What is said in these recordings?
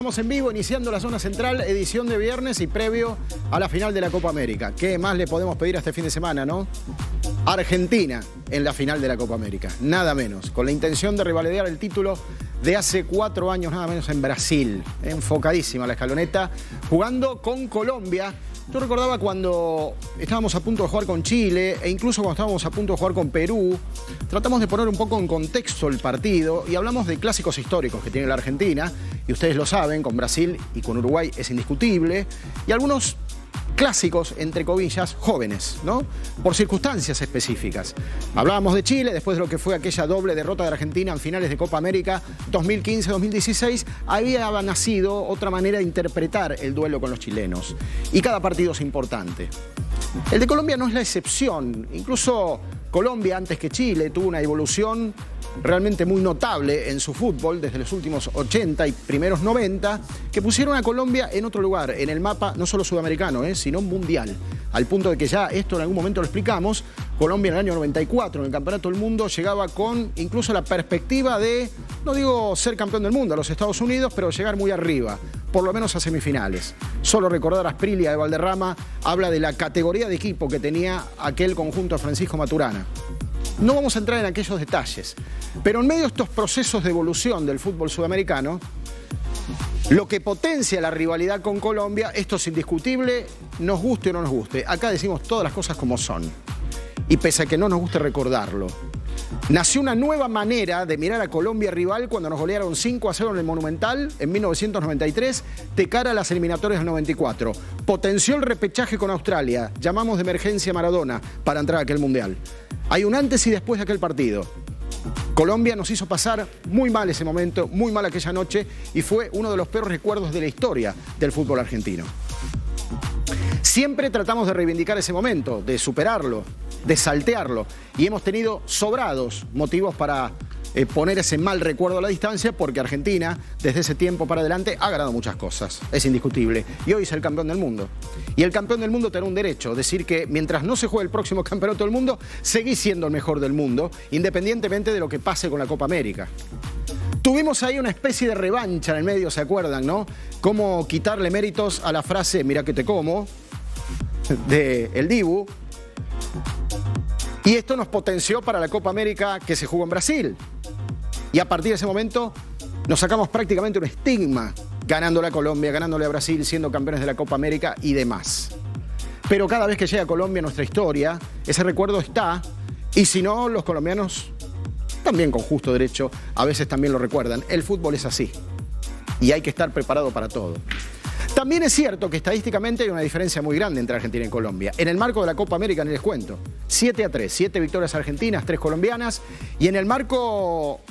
Estamos en vivo, iniciando la zona central, edición de viernes y previo a la final de la Copa América. ¿Qué más le podemos pedir a este fin de semana, no? Argentina en la final de la Copa América, nada menos, con la intención de revalidear el título de hace 4 años, nada menos en Brasil. Enfocadísima la escaloneta, jugando con Colombia. Yo recordaba cuando estábamos a punto de jugar con Chile e incluso cuando estábamos a punto de jugar con Perú, tratamos de poner un poco en contexto el partido y hablamos de clásicos históricos que tiene la Argentina, y ustedes lo saben, con Brasil y con Uruguay es indiscutible, y algunos clásicos, entre comillas, jóvenes, ¿no? Por circunstancias específicas. Hablábamos de Chile, después de lo que fue aquella doble derrota de Argentina en finales de Copa América 2015-2016, había nacido otra manera de interpretar el duelo con los chilenos. Y cada partido es importante. El de Colombia no es la excepción. Incluso Colombia, antes que Chile, tuvo una evolución realmente muy notable en su fútbol desde los últimos 80 y primeros 90, que pusieron a Colombia en otro lugar, en el mapa no solo sudamericano, sino mundial. Al punto de que ya esto en algún momento lo explicamos, Colombia en el año 94, en el Campeonato del Mundo, llegaba con incluso la perspectiva de, no digo ser campeón del mundo a los Estados Unidos, pero llegar muy arriba, por lo menos a semifinales. Solo recordar a Asprilla de Valderrama habla de la categoría de equipo que tenía aquel conjunto de Francisco Maturana. No vamos a entrar en aquellos detalles, pero en medio de estos procesos de evolución del fútbol sudamericano, lo que potencia la rivalidad con Colombia, esto es indiscutible, nos guste o no nos guste. Acá decimos todas las cosas como son. Y pese a que no nos guste recordarlo, nació una nueva manera de mirar a Colombia rival cuando nos golearon 5-0 en el Monumental en 1993 de cara a las eliminatorias del 94. Potenció el repechaje con Australia, llamamos de emergencia a Maradona para entrar a aquel Mundial. Hay un antes y después de aquel partido. Colombia nos hizo pasar muy mal ese momento, muy mal aquella noche, y fue uno de los peores recuerdos de la historia del fútbol argentino. Siempre tratamos de reivindicar ese momento, de superarlo, de saltearlo, y hemos tenido sobrados motivos para poner ese mal recuerdo a la distancia, porque Argentina, desde ese tiempo para adelante, ha ganado muchas cosas, es indiscutible, y hoy es el campeón del mundo. Y el campeón del mundo tiene un derecho, decir que mientras no se juegue el próximo campeonato del mundo, seguís siendo el mejor del mundo, independientemente de lo que pase con la Copa América. Tuvimos ahí una especie de revancha en el medio, ¿se acuerdan, no? Cómo quitarle méritos a la frase "mirá que te como", de El Dibu. Y esto nos potenció para la Copa América que se jugó en Brasil. Y a partir de ese momento nos sacamos prácticamente un estigma, ganándole a Colombia, ganándole a Brasil, siendo campeones de la Copa América y demás. Pero cada vez que llega a Colombia nuestra historia, ese recuerdo está, y si no, los colombianos, también con justo derecho, a veces también lo recuerdan. El fútbol es así, y hay que estar preparado para todo. También es cierto que estadísticamente hay una diferencia muy grande entre Argentina y Colombia. En el marco de la Copa América, ni les cuento, 7-3, 7 victorias argentinas, 3 colombianas, y en el marco,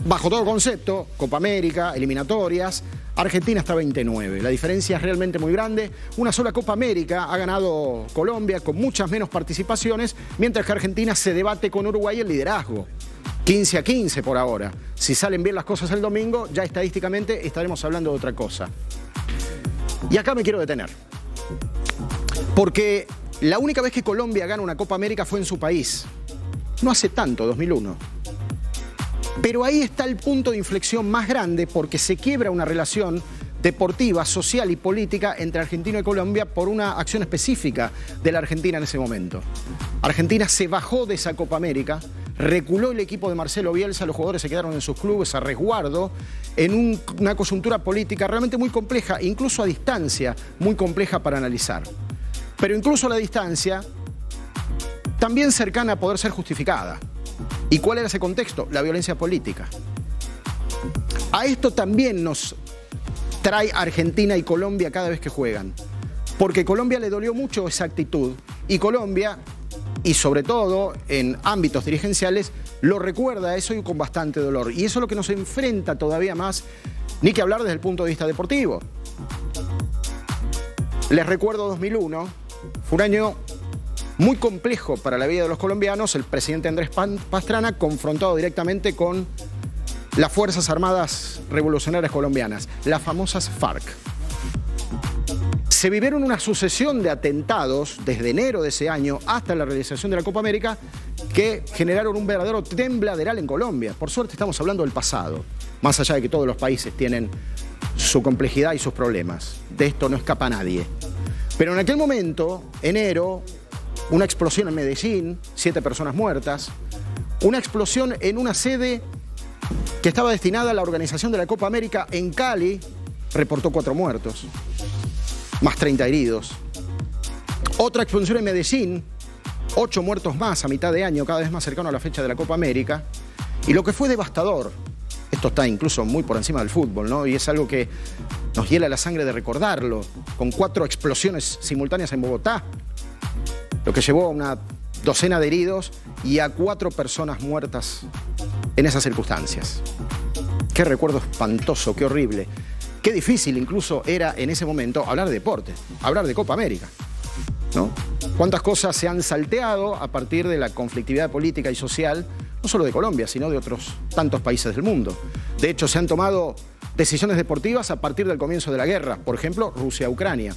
bajo todo concepto, Copa América, eliminatorias, Argentina está 29. La diferencia es realmente muy grande. Una sola Copa América ha ganado Colombia con muchas menos participaciones, mientras que Argentina se debate con Uruguay el liderazgo. 15-15 por ahora. Si salen bien las cosas el domingo, ya estadísticamente estaremos hablando de otra cosa. Y acá me quiero detener, porque la única vez que Colombia gana una Copa América fue en su país. No hace tanto, 2001. Pero ahí está el punto de inflexión más grande, porque se quiebra una relación deportiva, social y política entre Argentina y Colombia por una acción específica de la Argentina en ese momento. Argentina se bajó de esa Copa América, reculó el equipo de Marcelo Bielsa, los jugadores se quedaron en sus clubes a resguardo, en una coyuntura política realmente muy compleja, incluso a distancia, muy compleja para analizar. Pero incluso a la distancia, también cercana a poder ser justificada. ¿Y cuál era ese contexto? La violencia política. A esto también nos trae Argentina y Colombia cada vez que juegan. Porque Colombia le dolió mucho esa actitud, y Colombia, y sobre todo en ámbitos dirigenciales, lo recuerda eso y con bastante dolor. Y eso es lo que nos enfrenta todavía más, ni que hablar desde el punto de vista deportivo. Les recuerdo 2001, fue un año muy complejo para la vida de los colombianos. El presidente Andrés Pastrana confrontado directamente con las Fuerzas Armadas Revolucionarias Colombianas, las famosas FARC. Se vivieron una sucesión de atentados desde enero de ese año hasta la realización de la Copa América que generaron un verdadero tembladeral en Colombia. Por suerte estamos hablando del pasado, más allá de que todos los países tienen su complejidad y sus problemas. De esto no escapa nadie. Pero en aquel momento, enero, una explosión en Medellín, 7 personas muertas, una explosión en una sede que estaba destinada a la organización de la Copa América en Cali, reportó 4 muertos, más 30 heridos. Otra explosión en Medellín, 8 muertos más a mitad de año, cada vez más cercano a la fecha de la Copa América. Y lo que fue devastador, esto está incluso muy por encima del fútbol, ¿no? Y es algo que nos hiela la sangre de recordarlo, con 4 explosiones simultáneas en Bogotá, lo que llevó a una docena de heridos y a 4 personas muertas en esas circunstancias. Qué recuerdo espantoso, qué horrible, qué difícil incluso era en ese momento hablar de deporte, hablar de Copa América, ¿no? Cuántas cosas se han salteado a partir de la conflictividad política y social, no solo de Colombia, sino de otros tantos países del mundo. De hecho, se han tomado decisiones deportivas a partir del comienzo de la guerra. Por ejemplo, Rusia-Ucrania.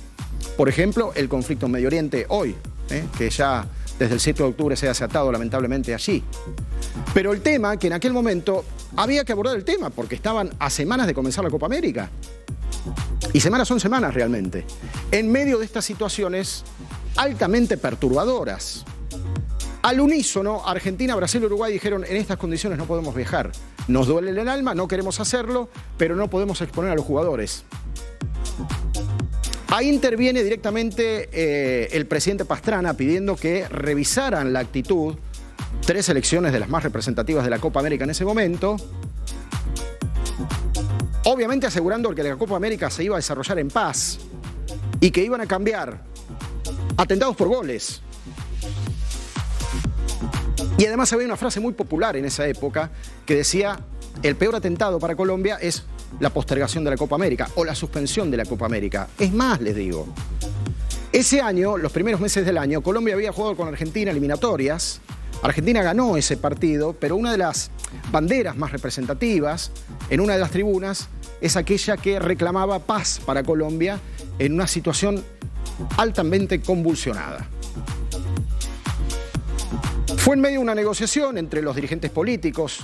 Por ejemplo, el conflicto en Medio Oriente hoy, que ya desde el 7 de octubre se ha desatado lamentablemente allí. Pero el tema, que en aquel momento había que abordar el tema, porque estaban a semanas de comenzar la Copa América. Y semanas son semanas realmente. En medio de estas situaciones altamente perturbadoras. Al unísono, Argentina, Brasil y Uruguay dijeron: en estas condiciones no podemos viajar. Nos duele el alma, no queremos hacerlo, pero no podemos exponer a los jugadores. Ahí interviene directamente el presidente Pastrana pidiendo que revisaran la actitud. 3 selecciones de las más representativas de la Copa América en ese momento. Obviamente asegurando que la Copa América se iba a desarrollar en paz y que iban a cambiar atentados por goles. Y además había una frase muy popular en esa época que decía: el peor atentado para Colombia es la postergación de la Copa América o la suspensión de la Copa América. Es más, les digo, ese año, los primeros meses del año, Colombia había jugado con Argentina eliminatorias. Argentina ganó ese partido, pero una de las banderas más representativas en una de las tribunas es aquella que reclamaba paz para Colombia en una situación altamente convulsionada. Fue en medio de una negociación entre los dirigentes políticos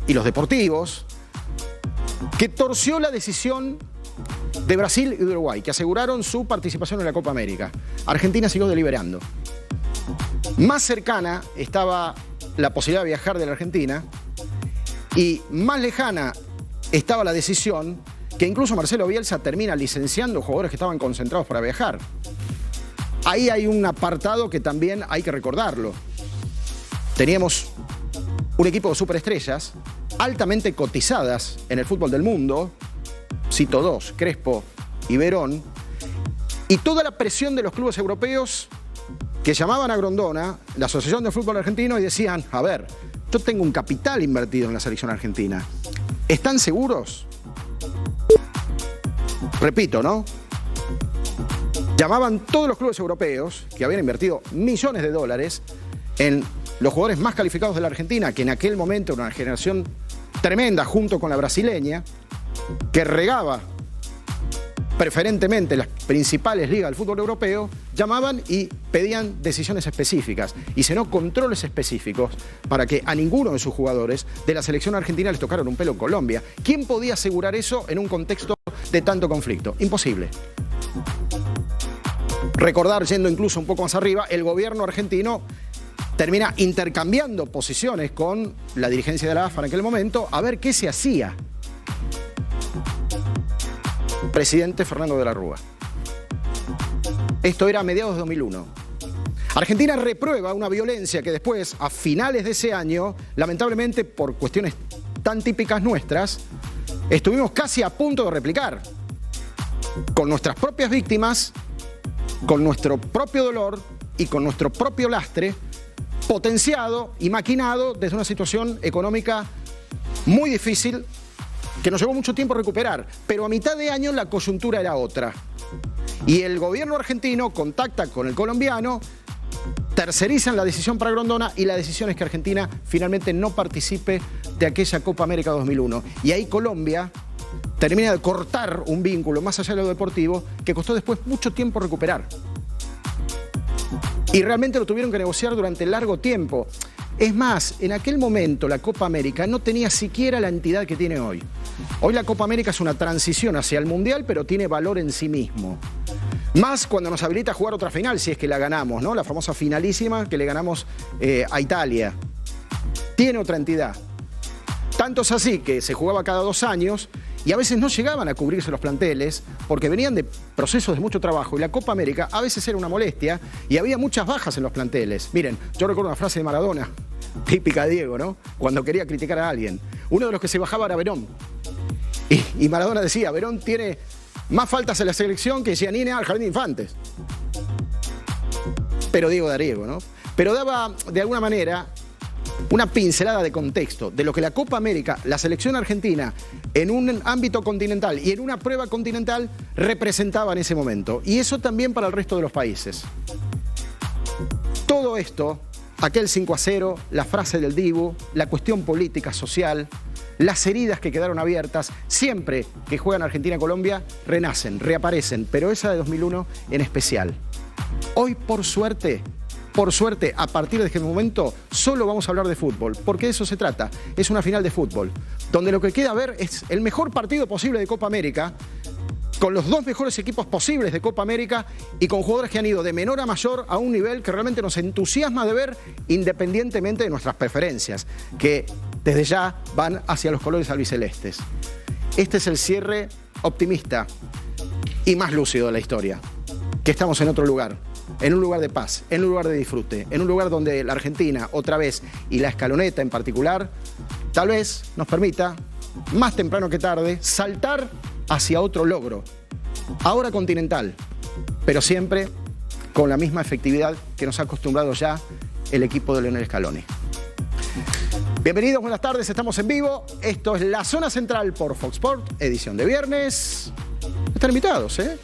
y los deportivos que torció la decisión de Brasil y de Uruguay, que aseguraron su participación en la Copa América. Argentina siguió deliberando. Más cercana estaba la posibilidad de viajar de la Argentina y más lejana estaba la decisión que incluso Marcelo Bielsa termina licenciando jugadores que estaban concentrados para viajar. Ahí hay un apartado que también hay que recordarlo. Teníamos un equipo de superestrellas altamente cotizadas en el fútbol del mundo, cito 2, Crespo y Verón, y toda la presión de los clubes europeos que llamaban a Grondona, la Asociación de Fútbol Argentino, y decían: a ver, yo tengo un capital invertido en la selección argentina. ¿Están seguros? Repito, ¿no? Llamaban todos los clubes europeos que habían invertido millones de dólares en los jugadores más calificados de la Argentina, que en aquel momento era una generación tremenda junto con la brasileña, que regaba preferentemente las principales ligas del fútbol europeo, llamaban y pedían decisiones específicas y si no, controles específicos para que a ninguno de sus jugadores de la selección argentina les tocaran un pelo en Colombia. ¿Quién podía asegurar eso en un contexto de tanto conflicto? Imposible. Recordar, yendo incluso un poco más arriba, el gobierno argentino termina intercambiando posiciones con la dirigencia de la AFA en aquel momento a ver qué se hacía. Presidente Fernando de la Rúa. Esto era a mediados de 2001. Argentina reprueba una violencia que después, a finales de ese año, lamentablemente por cuestiones tan típicas nuestras, estuvimos casi a punto de replicar. Con nuestras propias víctimas, con nuestro propio dolor y con nuestro propio lastre, potenciado y maquinado desde una situación económica muy difícil que nos llevó mucho tiempo recuperar, pero a mitad de año la coyuntura era otra. Y el gobierno argentino contacta con el colombiano, tercerizan la decisión para Grondona y la decisión es que Argentina finalmente no participe de aquella Copa América 2001. Y ahí Colombia termina de cortar un vínculo más allá de lo deportivo que costó después mucho tiempo recuperar. Y realmente lo tuvieron que negociar durante largo tiempo. Es más, en aquel momento la Copa América no tenía siquiera la entidad que tiene hoy. Hoy la Copa América es una transición hacia el Mundial, pero tiene valor en sí mismo. Más cuando nos habilita a jugar otra final, si es que la ganamos, ¿no? La famosa finalísima que le ganamos a Italia. Tiene otra entidad. Tanto es así que se jugaba cada 2 años y a veces no llegaban a cubrirse los planteles porque venían de procesos de mucho trabajo y la Copa América a veces era una molestia y había muchas bajas en los planteles. Miren, yo recuerdo una frase de Maradona, típica de Diego, ¿no? Cuando quería criticar a alguien. Uno de los que se bajaba era Verón. Y Maradona decía, Verón tiene más faltas en la selección que Giannini al Jardín de Infantes. Pero Diego da Diego, ¿no? Pero daba, de alguna manera, una pincelada de contexto de lo que la Copa América, la selección argentina, en un ámbito continental y en una prueba continental, representaba en ese momento. Y eso también para el resto de los países. Todo esto, aquel 5-0, la frase del Dibu, la cuestión política, social, las heridas que quedaron abiertas, siempre que juegan Argentina-Colombia, renacen, reaparecen, pero esa de 2001 en especial. Hoy, por suerte, a partir de este momento, solo vamos a hablar de fútbol, porque de eso se trata. Es una final de fútbol, donde lo que queda ver es el mejor partido posible de Copa América, con los 2 mejores equipos posibles de Copa América y con jugadores que han ido de menor a mayor a un nivel que realmente nos entusiasma de ver independientemente de nuestras preferencias, que desde ya van hacia los colores albicelestes. Este es el cierre optimista y más lúcido de la historia, que estamos en otro lugar. En un lugar de paz, en un lugar de disfrute, en un lugar donde la Argentina, otra vez, y la escaloneta en particular, tal vez nos permita, más temprano que tarde, saltar hacia otro logro, ahora continental, pero siempre con la misma efectividad que nos ha acostumbrado ya el equipo de Lionel Scaloni. Bienvenidos, buenas tardes, estamos en vivo. Esto es La Zona Central por Fox Sports, edición de viernes. Están invitados, ¿eh?